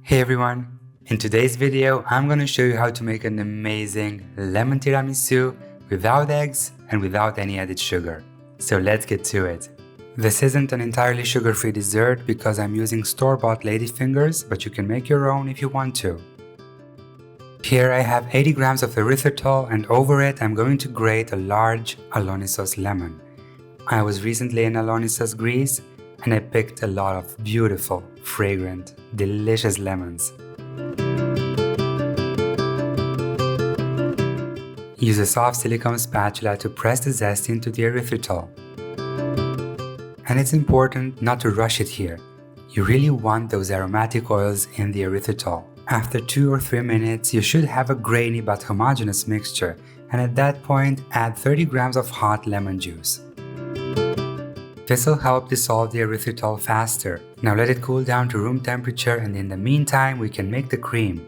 Hey everyone! In today's video, I'm going to show you how to make an amazing lemon tiramisu without eggs and without any added sugar. So let's get to it. This isn't an entirely sugar-free dessert because I'm using store-bought ladyfingers, but you can make your own if you want to. Here I have 80 grams of erythritol, and over it I'm going to grate a large Alonissos lemon. I was recently in Alonissos, Greece, and I picked a lot of beautiful, fragrant, delicious lemons. Use a soft silicone spatula to press the zest into the erythritol. And it's important not to rush it here. You really want those aromatic oils in the erythritol. After 2 or 3 minutes, you should have a grainy but homogeneous mixture, and at that point add 30 grams of hot lemon juice. This will help dissolve the erythritol faster. Now let it cool down to room temperature, and in the meantime we can make the cream.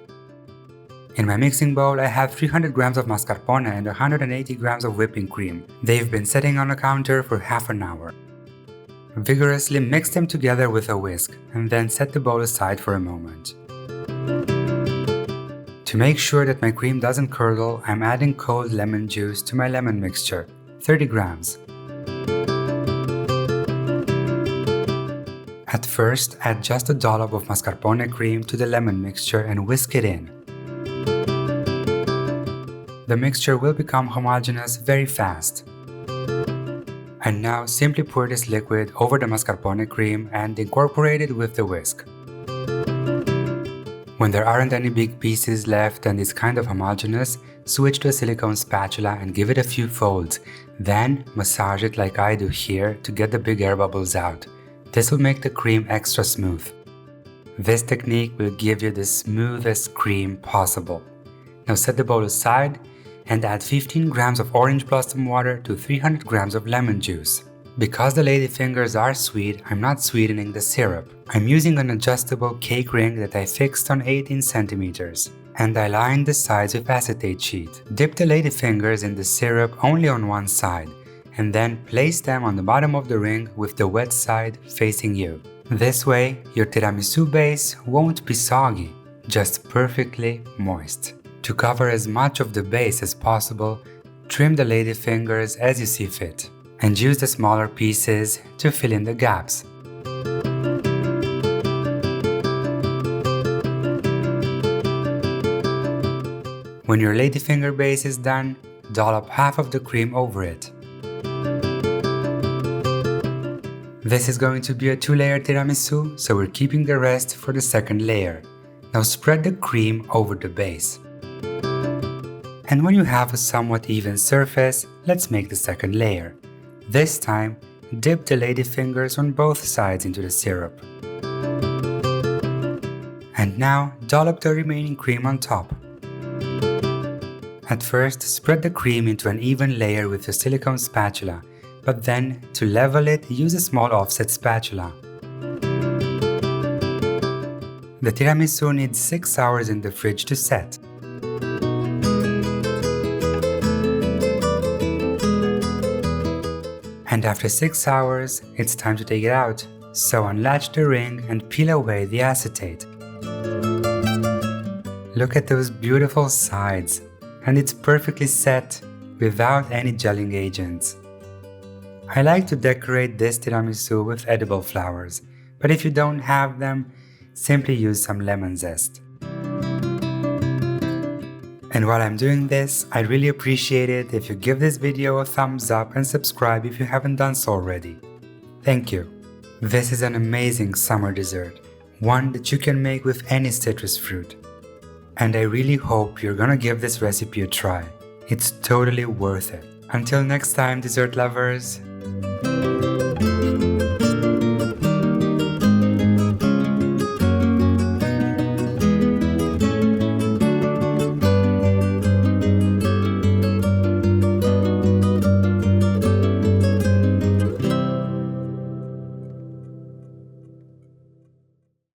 In my mixing bowl I have 300 grams of mascarpone and 180 grams of whipping cream. They've been sitting on a counter for half an hour. Vigorously mix them together with a whisk and then set the bowl aside for a moment. To make sure that my cream doesn't curdle, I'm adding cold lemon juice to my lemon mixture, 30 grams. At first, add just a dollop of mascarpone cream to the lemon mixture and whisk it in. The mixture will become homogeneous very fast. And now simply pour this liquid over the mascarpone cream and incorporate it with the whisk. When there aren't any big pieces left and it's kind of homogeneous, switch to a silicone spatula and give it a few folds. Then massage it like I do here to get the big air bubbles out. This will make the cream extra smooth. This technique will give you the smoothest cream possible. Now set the bowl aside and add 15 grams of orange blossom water to 300 grams of lemon juice. Because the ladyfingers are sweet, I'm not sweetening the syrup. I'm using an adjustable cake ring that I fixed on 18 centimeters. And I lined the sides with acetate sheet. Dip the ladyfingers in the syrup only on one side, and then place them on the bottom of the ring with the wet side facing you. This way, your tiramisu base won't be soggy, just perfectly moist. To cover as much of the base as possible, trim the ladyfingers as you see fit, and use the smaller pieces to fill in the gaps. When your ladyfinger base is done, dollop half of the cream over it. This is going to be a 2-layer tiramisu, so we're keeping the rest for the second layer. Now spread the cream over the base. And when you have a somewhat even surface, let's make the second layer. This time, dip the ladyfingers on both sides into the syrup. And now dollop the remaining cream on top. At first, spread the cream into an even layer with a silicone spatula. But then, to level it, use a small offset spatula. The tiramisu needs 6 hours in the fridge to set. And after 6 hours, it's time to take it out. So unlatch the ring and peel away the acetate. Look at those beautiful sides, and it's perfectly set without any gelling agents. I like to decorate this tiramisu with edible flowers, but if you don't have them, simply use some lemon zest. And while I'm doing this, I'd really appreciate it if you give this video a thumbs up and subscribe if you haven't done so already. Thank you. This is an amazing summer dessert, one that you can make with any citrus fruit. And I really hope you're gonna give this recipe a try. It's totally worth it. Until next time, dessert lovers.